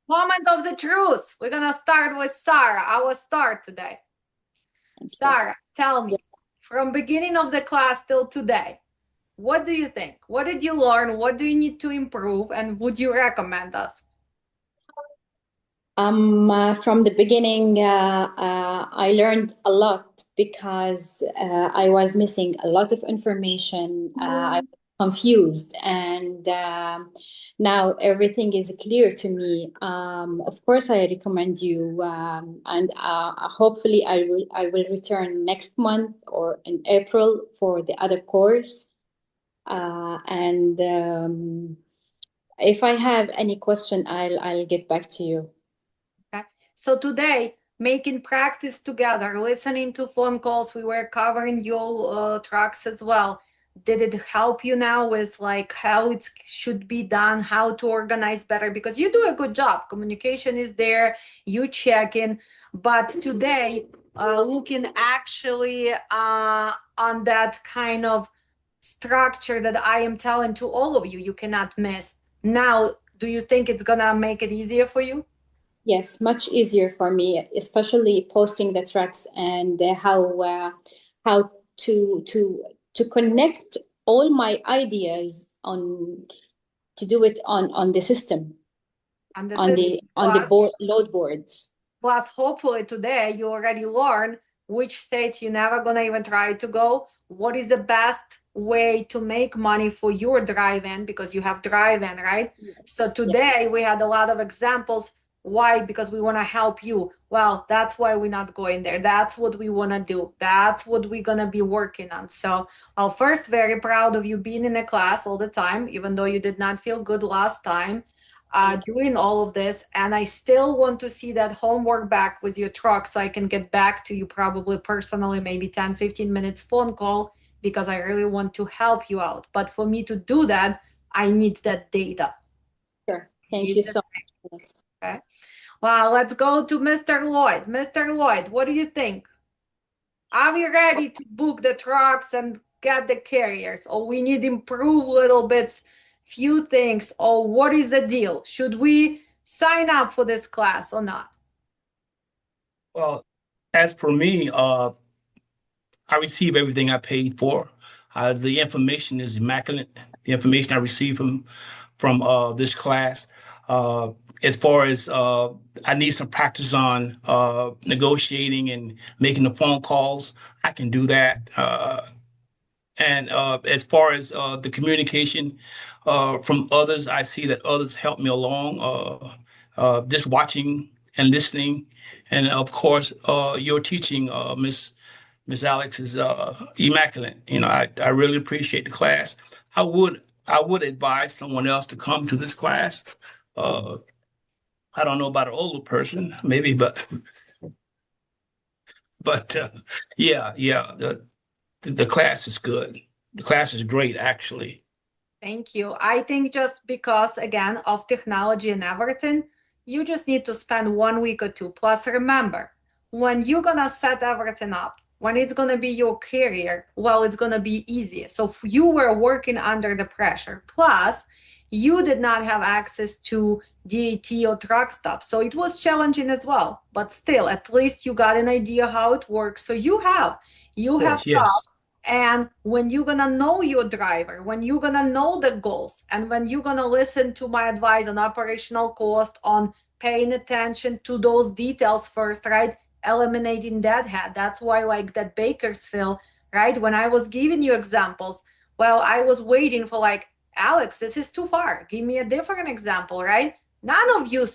Moment of the truth. We're gonna start with Sarah, our start today. Sarah, tell me, from beginning of the class till today, what do you think? What did you learn? What do you need to improve? And would you recommend us? From the beginning, I learned a lot because I was missing a lot of information. I was confused, and now everything is clear to me. Of course, I recommend you, and hopefully, I will return next month or in April for the other course. And if I have any question, I'll get back to you. Okay. So today, making practice together, listening to phone calls, we were covering your tracks as well. Did it help you now with like how it should be done, how to organize better? Because you do a good job. Communication is there, you check in. But today, looking actually on that kind of structure that I am telling to all of you, you cannot miss. Now, do you think it's gonna make it easier for you? Yes, much easier for me, especially posting the tracks and how to connect all my ideas on to do it on the system And the on system. the board load boards. Plus, hopefully today you already learn which states you're never gonna even try to go. What is the best way to make money for your drive-in because you have drive-in, right? So Yeah. today we had a lot of examples. Why? Because we want to help you. Well, that's why we're not going there. That's what we want to do. That's what we're gonna be working on. So, well, first, very proud of you being in a class all the time, even though you did not feel good last time Thank you. doing all of this, and I still want to see that homework back with your truck so I can get back to you probably personally, maybe 10-15 minutes phone call, because I really want to help you out. But for me to do that, I need that data. Sure. Thank Need you that so much. data, okay? Well, let's go to Mr. Lloyd. Mr. Lloyd, what do you think? Are we ready to book the trucks and get the carriers, or we need improve little bits, few things, or what is the deal? Should we sign up for this class or not? Well, as for me, I receive everything I paid for. The information is immaculate. The information I received from this class. As far as I need some practice on negotiating and making the phone calls, I can do that. And as far as the communication from others, I see that others help me along. Just watching and listening, and of course, your teaching, Miss Alex, is immaculate. I really appreciate the class. I would advise someone else to come to this class. Uh, I don't know about an older person, maybe, but but yeah, the class is good. The class is great, actually. Thank you. I think just because, again, of technology and everything, you just need to spend 1 week or two. Plus, remember, when you're gonna set everything up, when it's gonna be your career, well, it's gonna be easier. So if you were working under the pressure. Plus, you did not have access to DAT or truck stop. So it was challenging as well. But still, at least you got an idea how it works. So you Of have course, yes. and when you're gonna know your driver, when you're gonna know the goals, and when you're gonna listen to my advice on operational cost, on paying attention to those details first, right? Eliminating that head. That's why, like that Bakersfield, right? When I was giving you examples, well, I was waiting for like, Alex, this is too far. Give me a different example, right? None of you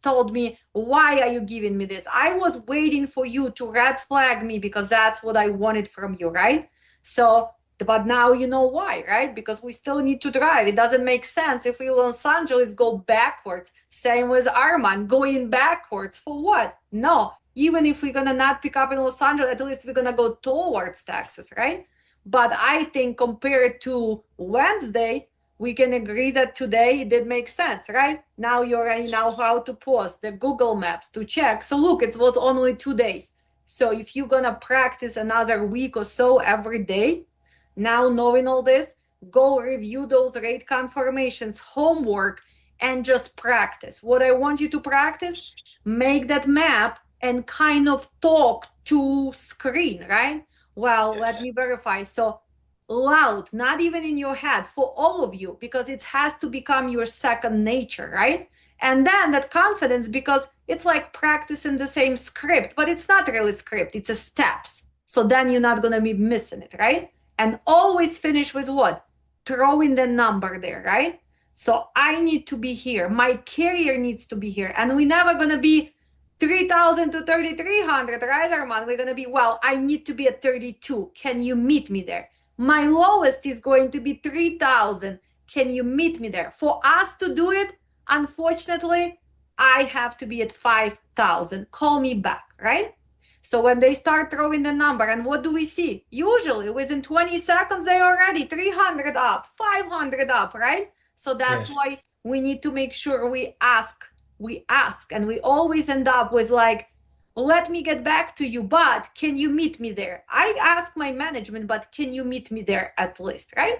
told me, why are you giving me this? I was waiting for you to red flag me because that's what I wanted from you, right? So, but now you know why, right? Because we still need to drive. It doesn't make sense if we Los Angeles go backwards. Same with Arman going backwards for what? No, even if we're gonna not pick up in Los Angeles, at least we're gonna go towards Texas, right? But I think compared to Wednesday, we can agree that today it did make sense, right? Now you already know how to post the Google Maps to check. So look, it was only 2 days. So if you're gonna practice another week or so every day, now knowing all this, go review those rate confirmations, homework, and just practice. What I want you to practice, make that map and kind of talk to screen, right? Well, Yes. let me verify. So loud, not even in your head, for all of you, because it has to become your second nature, right? And then that confidence, because it's like practicing the same script, but it's not really script, it's a steps. So then you're not gonna be missing it, right? And always finish with what? Throwing the number there, right? So I need to be here. My career needs to be here. And we're never gonna be 3,000 to 3,300, right, Arman? We're gonna be, well, I need to be at 32. Can you meet me there? My lowest is going to be 3,000. Can you meet me there? For us to do it, unfortunately, I have to be at 5,000. Call me back, right? So when they start throwing the number, and what do we see? Usually within 20 seconds, they're already 300 up, 500 up, right? So that's Yes. why we need to make sure we ask, and we always end up with like, let me get back to you, but can you meet me there? I ask my management, but can you meet me there at least, right?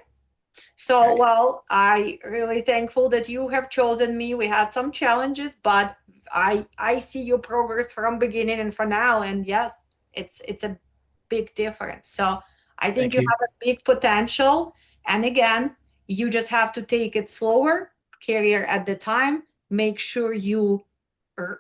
So, Right. well, I really thankful that you have chosen me. We had some challenges, but I see your progress from beginning and for now, and yes, it's a big difference. So I think Thank you you. have a big potential, and again, you just have to take it slower, career at the time. Make sure you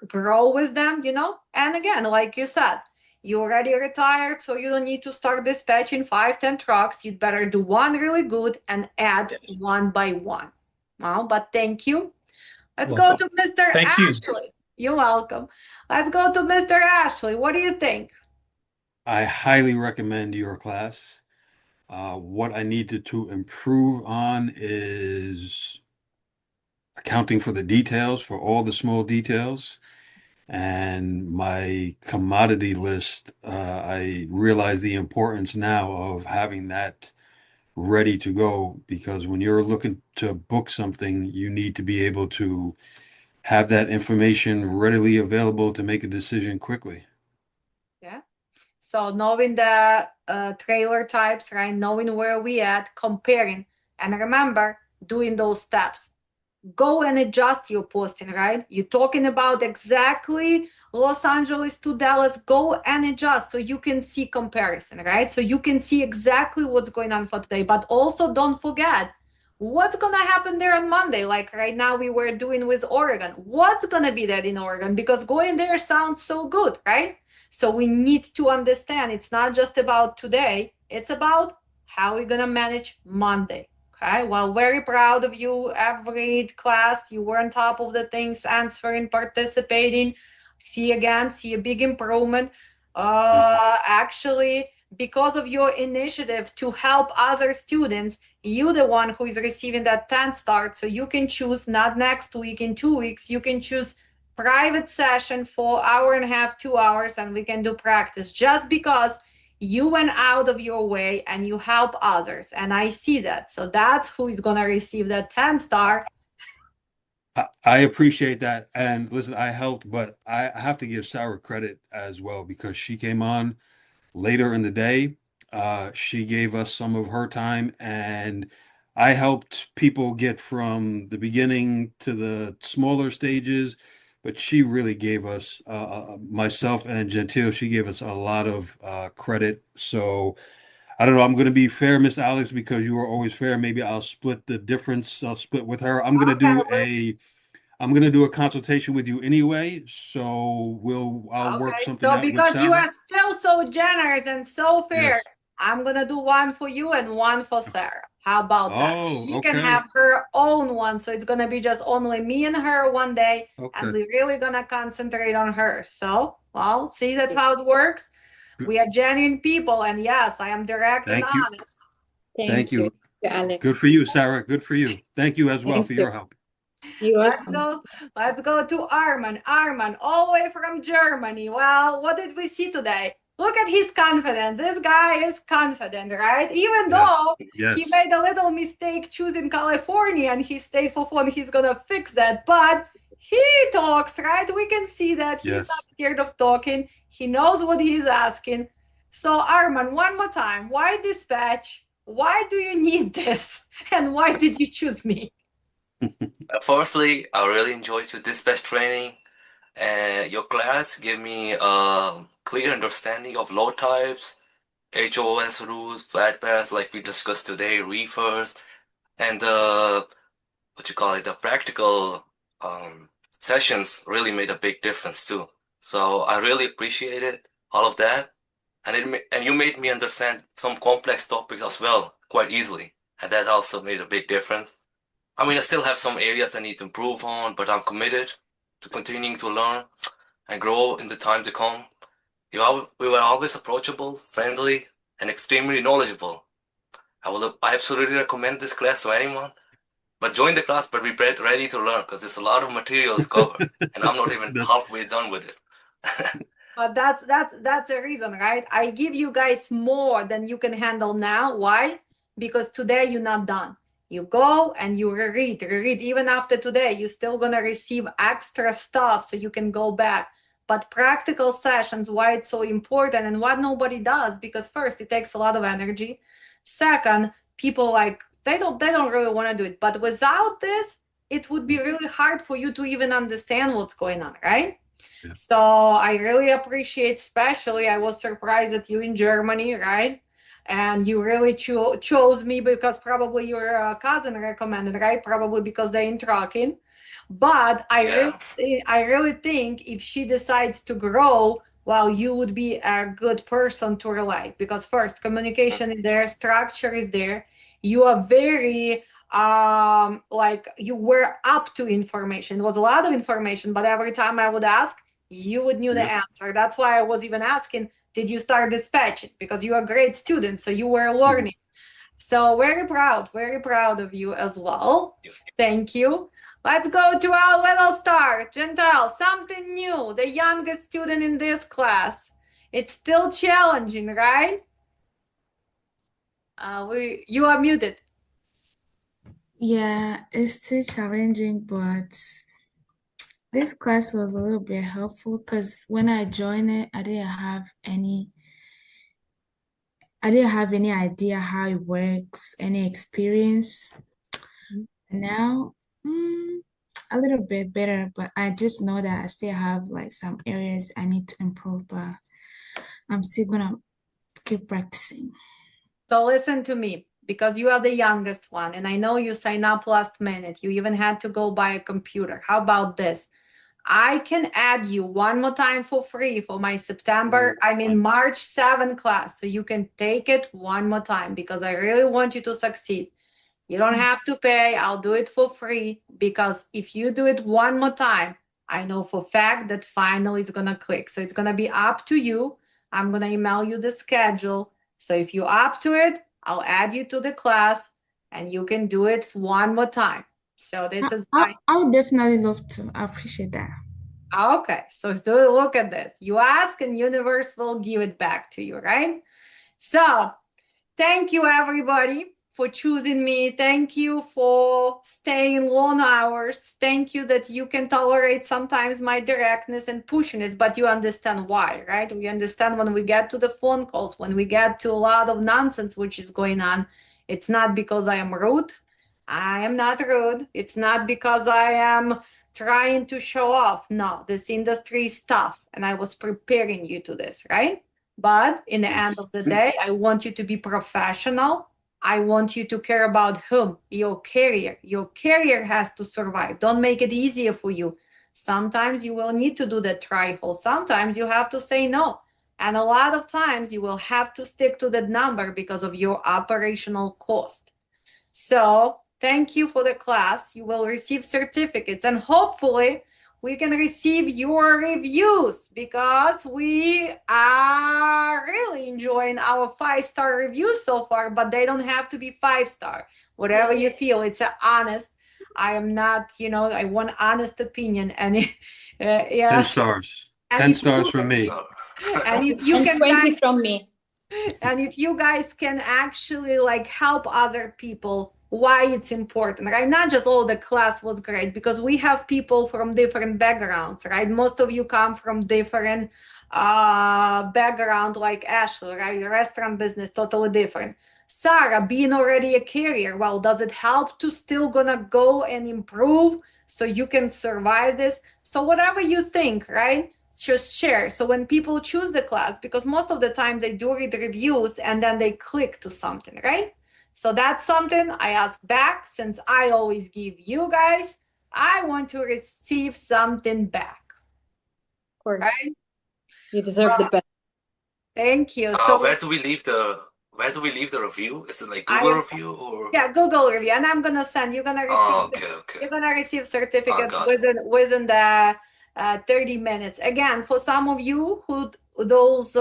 grow with them, you know. And again, like you said, you already retired, so you don't need to start dispatching 5, 10 trucks. You'd better do one really good and add Yes. one by one. Well, but thank you. Let's go Welcome. to Mr. Thank you. Ashley. You're welcome. Let's go to Mr. Ashley. What do you think? I highly recommend your class. What I needed to improve on is accounting for the details, for all the small details. And my commodity list, I realize the importance now of having that ready to go, because when you're looking to book something, you need to be able to have that information readily available to make a decision quickly. Yeah. So knowing the trailer types, right? Knowing where we at, comparing, and remember doing those steps. Go and adjust your posting, right? You're talking about exactly Los Angeles to Dallas. Go and adjust so you can see comparison, right? So you can see exactly what's going on for today. But also don't forget what's gonna happen there on Monday. Like right now we were doing with Oregon. What's gonna be there in Oregon? Because going there sounds so good, right? So we need to understand it's not just about today, it's about how we're gonna manage Monday. Okay, well, very proud of you. Every class, you were on top of the things, answering, participating. See a big improvement. Actually, because of your initiative to help other students, you the one who is receiving that 10 start. So you can choose not next week, in 2 weeks, you can choose private session for hour and a half, 2 hours, and we can do practice just because you went out of your way and you help others, and I see that. So that's who is going to receive that 10 star. I appreciate that. And listen, I helped, but I have to give Sarah credit as well, because she came on later in the day. She gave us some of her time, and I helped people get from the beginning to the smaller stages. But she really gave us, myself and Gentile, she gave us a lot of credit. So I don't know. I'm going to be fair, Miss Alex, because you are always fair. Maybe I'll split the difference. I'll split with her. I'm going to do a consultation with you anyway. So I'll work Okay, something so out with because you Sarah. are still so generous and so fair, Yes. I'm going to do one for you and one for Sarah. How about that? Oh, She can okay. have her own one, so it's going to be just only me and her one day, and Okay. we're really going to concentrate on her. So, well, see, that's how it works. We are genuine people, and yes, I am direct and Thank you. honest. Thank you. Alex. Good for you, Sarah. Good for you. Thank you as well Thank for you. your help. You're Let's welcome. go to Arman. Arman, all the way from Germany. Well, what did we see today? Look at his confidence. This guy is confident, right? Even Yes. though he Yes. made a little mistake choosing California and he stayed for fun, he's gonna fix that. But he talks, right? We can see that he's Yes. not scared of talking. He knows what he's asking. So Arman, one more time. Why dispatch? Why do you need this? And why did you choose me? Firstly, I really enjoyed your dispatch training, and your class gave me a clear understanding of load types, HOS rules, flat paths like we discussed today, reefers, and what you call it, the practical um, sessions really made a big difference too. So I really appreciated all of that, and and you made me understand some complex topics as well quite easily, and that also made a big difference. I mean, I still have some areas I need to improve on, but I'm committed to continuing to learn and grow in the time to come. We were always approachable, friendly, and extremely knowledgeable. I absolutely recommend this class to anyone. But join the class, but be ready to learn because there's a lot of material to cover, and I'm not even That's halfway done with it. But that's the reason, right? I give you guys more than you can handle now. Why? Because today you're not done. You go and you reread. Even after today, you're still gonna receive extra stuff so you can go back. But practical sessions, why it's so important and what nobody does, because first, it takes a lot of energy. Second, people like they don't really want to do it. But without this, it would be really hard for you to even understand what's going on, right? Yeah. So I really appreciate, especially I was surprised that you in Germany, right? And you really chose me because probably your cousin recommended, right? Probably because they're in trucking. But Yeah. I really think if she decides to grow, well, you would be a good person to rely because first, communication is there, structure is there. You are very like you were up to information. It was a lot of information, but every time I would ask, you would knew the Yep. answer. That's why I was even asking, did you start dispatching? Because you are a great student, so you were learning. So very proud of you as well. Thank you. Let's go to our little star, Gentle, something new, the youngest student in this class. It's still challenging, right? You are muted. Yeah, it's still challenging, but this class was a little bit helpful because when I joined it, I didn't have any idea how it works, any experience. Now, a little bit better, but I just know that I still have like some areas I need to improve, but I'm still gonna keep practicing. So listen to me, because you are the youngest one, and I know you sign up last minute. You even had to go buy a computer. How about this? I can add you one more time for free for my March 7 class. So you can take it one more time because I really want you to succeed. You don't have to pay. I'll do it for free because if you do it one more time, I know for fact that finally it's gonna click. So it's gonna be up to you. I'm gonna email you the schedule. So if you're up to it, I'll add you to the class and you can do it one more time. So this is I would definitely love to. I appreciate that. okay. So look at this. You ask and universe will give it back to you, right? So thank you everybody for choosing me. Thank you for staying long hours. Thank you that you can tolerate sometimes my directness and pushiness, but you understand why, right? We understand when we get to the phone calls, when we get to a lot of nonsense which is going on, it's not because I am rude. I am not rude. It's not because I am trying to show off. No, this industry is tough, and I was preparing you to this, right? But in the end of the day, I want you to be professional. I want you to care about whom? Your career. Your career has to survive. Don't make it easier for you. Sometimes you will need to do the trial. Sometimes you have to say no. And a lot of times you will have to stick to that number because of your operational cost. So thank you for the class. You will receive certificates and hopefully we can receive your reviews because we are really enjoying our 5-star reviews so far, but they don't have to be 5-star. Whatever you feel, it's honest. I am not, I want honest opinion. And yeah. 10 stars. 10 stars from me. And if you And can 20 from me. and if you guys can actually help other people, why it's important, right? Not just the class was great because we have people from different backgrounds, right? Most of you come from different background like Ashley, right? Restaurant business, totally different. Sarah, being already a carrier, well, does it help to still gonna go and improve so you can survive this? So whatever you think, right? Just share. So when people choose the class, because most of the time they do read reviews and then they click to something, right? So that's something I ask back, since I always give you guys, I want to receive something back, Of course. right? You deserve the best. Thank you. So Where do we leave the review? Is it like Google review or? yeah, Google review, and I'm gonna send. You're gonna receive. Okay. You're gonna receive certificates got it. within the 30 minutes. Again, for some of you who those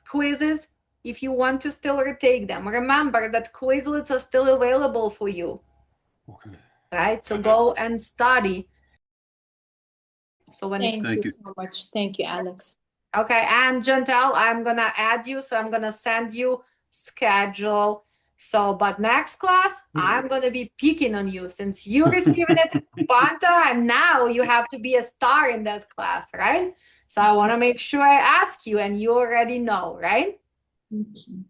quizzes, if you want to still retake them, remember that Quizlets are still available for you. Okay. Right? So go and study. So when Thank Thank you you. so much. Thank you, Alex. okay, and Chantal, I'm gonna add you, so I'm gonna send you schedule. So, but next class, I'm gonna be picking on you since you receiving it fun time. Now you have to be a star in that class, right? So I want to make sure I ask you, and you already know, right? Thank you.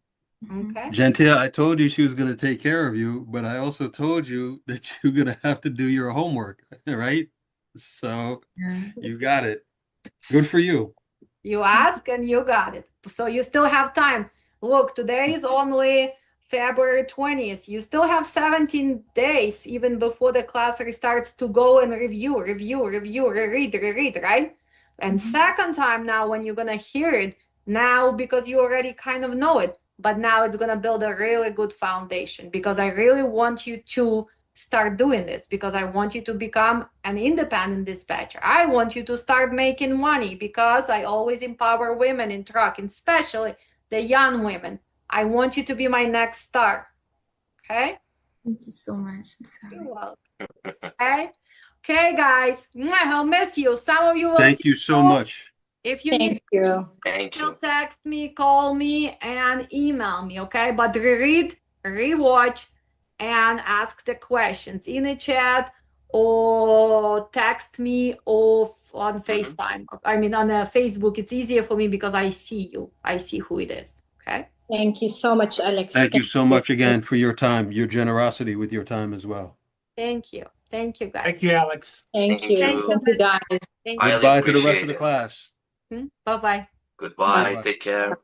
Okay. Gentia, I told you she was going to take care of you, but I also told you that you're going to have to do your homework, right? So Yeah. you got it. Good for you. You ask and you got it. So you still have time. Look, today is only February 20th. You still have 17 days even before the class restarts to go and review, reread, right? And second time now when you're gonna hear it, now because you already kind of know it, but now it's gonna build a really good foundation, because I really want you to start doing this, because I want you to become an independent dispatcher. I want you to start making money, because I always empower women in trucking, especially the young women. I want you to be my next star. Okay? Thank you so much, Miss You're Alex. welcome. Okay, guys. I'll miss you. Some of you will Thank see you so me. much. If you Thank need, you. Thank still you. text me, call me, and email me, okay? But reread, rewatch, and ask the questions in the chat, or text me, or on FaceTime. I mean, on Facebook, it's easier for me because I see you. I see who it is, okay? Thank you so much, Alex. Thank you so much again for your time, your generosity with your time as well. Thank you. Thank you, guys. Thank you, Alex. Thank Thank you. you. Thank you, guys. Thank I you. highly Goodbye to the rest appreciate of the it. class. Bye-bye. Goodbye. Bye-bye. Take care.